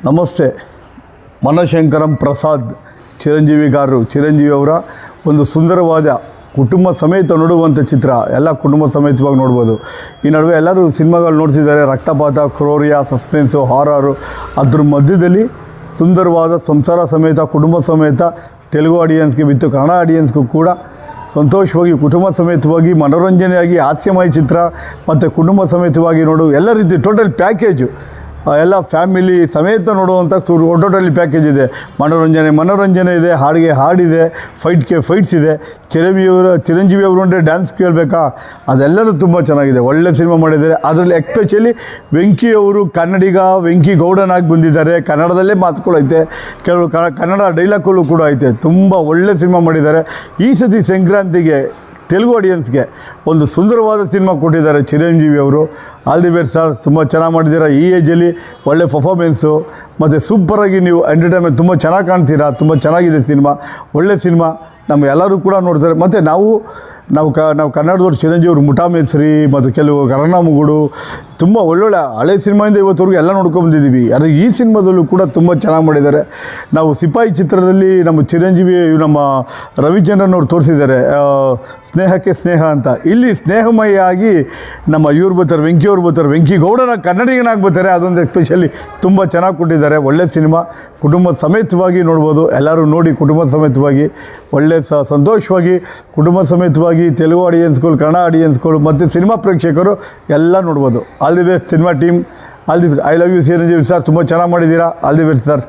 ನಮಸ್ತೆ. ಮನಶಂಕರಂ ಪ್ರಸಾದ್ ಚಿರಂಜೀವಿ ಗಾರು, ಚಿರಂಜೀವಿಯವರ ಒಂದು ಸುಂದರವಾದ ಕುಟುಂಬ ಸಮೇತ ನೋಡುವಂಥ ಚಿತ್ರ. ಎಲ್ಲ ಕುಟುಂಬ ಸಮೇತವಾಗಿ ನೋಡ್ಬೋದು. ಈ ನಡುವೆ ಎಲ್ಲರೂ ಸಿನಿಮಾಗಳು ನೋಡ್ತಿದ್ದಾರೆ. ರಕ್ತಪಾತ, ಕ್ರೌರ್ಯ, ಸಸ್ಪೆನ್ಸು, ಹಾರರು. ಅದ್ರ ಮಧ್ಯದಲ್ಲಿ ಸುಂದರವಾದ ಸಂಸಾರ ಸಮೇತ, ಕುಟುಂಬ ಸಮೇತ ತೆಲುಗು ಆಡಿಯನ್ಸ್ಗೆ ಬಿತ್ತು ಕನ್ನಡ ಆಡಿಯನ್ಸ್ಗೂ ಕೂಡ ಸಂತೋಷವಾಗಿ ಕುಟುಂಬ ಸಮೇತವಾಗಿ ಮನೋರಂಜನೆಯಾಗಿ ಹಾಸ್ಯಮಯ ಚಿತ್ರ ಮತ್ತು ಕುಟುಂಬ ಸಮೇತವಾಗಿ ನೋಡು ಎಲ್ಲ ರೀತಿ ಟೋಟಲ್ ಪ್ಯಾಕೇಜು ಎಲ್ಲ ಫ್ಯಾಮಿಲಿ ಸಮೇತ ನೋಡುವಂಥ ಟೋಟಲಿ ಪ್ಯಾಕೇಜ್ ಇದೆ. ಮನೋರಂಜನೆ ಇದೆ, ಹಾಡಿಗೆ ಹಾಡಿದೆ, ಫೈಟ್ಗೆ ಫೈಟ್ಸ್ ಇದೆ. ಚಿರಂಜೀವಿ ಅವರು ಅಂದರೆ ಡ್ಯಾನ್ಸ್ ಕೇಳಬೇಕಾ, ಅದೆಲ್ಲರೂ ತುಂಬ ಚೆನ್ನಾಗಿದೆ. ಒಳ್ಳೆ ಸಿನಿಮಾ ಮಾಡಿದ್ದಾರೆ. ಅದರಲ್ಲಿ ಎಸ್ಪೆಷಲಿ ವೆಂಕಿ ಅವರು ಕನ್ನಡಿಗ, ವೆಂಕಿ ಗೌಡನಾಗಿ ಬಂದಿದ್ದಾರೆ. ಕನ್ನಡದಲ್ಲೇ ಮಾತುಗಳೈತೆ, ಕೆಲವು ಕನ್ನಡ ಡೈಲಾಗ್ಗಳು ಕೂಡ ಐತೆ. ತುಂಬ ಒಳ್ಳೆ ಸಿನಿಮಾ ಮಾಡಿದ್ದಾರೆ. ಈ ಸತಿ ಸಂಕ್ರಾಂತಿಗೆ ತೆಲುಗು ಆಡಿಯನ್ಸ್ಗೆ ಒಂದು ಸುಂದರವಾದ ಸಿನಿಮಾ ಕೊಟ್ಟಿದ್ದಾರೆ ಚಿರಂಜೀವಿ ಅವರು. ಆಲ್ ದಿ ಬೆಸ್ಟ್ ಸರ್, ತುಂಬ ಚೆನ್ನಾಗಿ ಮಾಡಿದ್ದೀರಾ. ಈ ಏಜಲ್ಲಿ ಒಳ್ಳೆ ಪರ್ಫಾರ್ಮೆನ್ಸು ಮತ್ತು ಸೂಪರಾಗಿ ನೀವು ಎಂಟರ್ಟೈನ್ಮೆಂಟ್ ತುಂಬ ಚೆನ್ನಾಗಿ ಕಾಣ್ತೀರಾ. ತುಂಬ ಚೆನ್ನಾಗಿದೆ ಸಿನಿಮಾ, ಒಳ್ಳೆ ಸಿನಿಮಾ. ನಮ್ಮ ಎಲ್ಲರೂ ಕೂಡ ನೋಡ್ತಾರೆ. ಮತ್ತು ನಾವು ಕನ್ನಡದವ್ರು ಚಿರಂಜೀವಿ ಮುಠಾ ಮೇಸ್ತ್ರಿ ಮತ್ತು ಕೆಲವು ಕರ್ಣಾಮುಗುಡು ತುಂಬ ಒಳ್ಳೊಳ್ಳೆ ಹಳೆ ಸಿನಿಮಾಯಿಂದ ಇವತ್ತವರೆಗೂ ಎಲ್ಲ ನೋಡ್ಕೊಂಬಂದಿದ್ದೀವಿ. ಆದರೆ ಈ ಸಿನಿಮಾದಲ್ಲೂ ಕೂಡ ತುಂಬ ಚೆನ್ನಾಗಿ ಮಾಡಿದ್ದಾರೆ. ನಾವು ಸಿಪಾಯಿ ಚಿತ್ರದಲ್ಲಿ ನಮ್ಮ ಚಿರಂಜೀವಿ ನಮ್ಮ ರವಿಚಂದ್ರನ್ ಅವರು ತೋರಿಸಿದ್ದಾರೆ, ಸ್ನೇಹಕ್ಕೆ ಸ್ನೇಹ ಅಂತ. ಇಲ್ಲಿ ಸ್ನೇಹಮಯಾಗಿ ನಮ್ಮ ಇವ್ರು ಬರ್ತಾರೆ, ವೆಂಕಿಯವ್ರು ಬರ್ತಾರೆ, ವೆಂಕಿ ಗೌಡನ ಕನ್ನಡಿಗನಾಗಿ ಬರ್ತಾರೆ. ಅದೊಂದು ಎಸ್ಪೆಷಲಿ ತುಂಬ ಚೆನ್ನಾಗಿ ಕೊಟ್ಟಿದ್ದಾರೆ. ಒಳ್ಳೆ ಸಿನಿಮಾ, ಕುಟುಂಬ ಸಮೇತವಾಗಿ ನೋಡ್ಬೋದು. ಎಲ್ಲರೂ ನೋಡಿ ಕುಟುಂಬ ಸಮೇತವಾಗಿ ಒಳ್ಳೆ ಸಂತೋಷವಾಗಿ ಕುಟುಂಬ ಸಮೇತವಾಗಿ ತೆಲುಗು ಆಡಿಯನ್ಸ್ಗಳು, ಕನ್ನಡ ಆಡಿಯನ್ಸ್ಗಳು ಮತ್ತು ಸಿನಿಮಾ ಪ್ರೇಕ್ಷಕರು ಎಲ್ಲ ನೋಡ್ಬೋದು. All the best cinema team. All the best. I love you Chiranjeevi sir, ತುಂಬ ಚೆನ್ನಾಗಿ ಮಾಡಿದ್ದೀರಾ. All the best sir.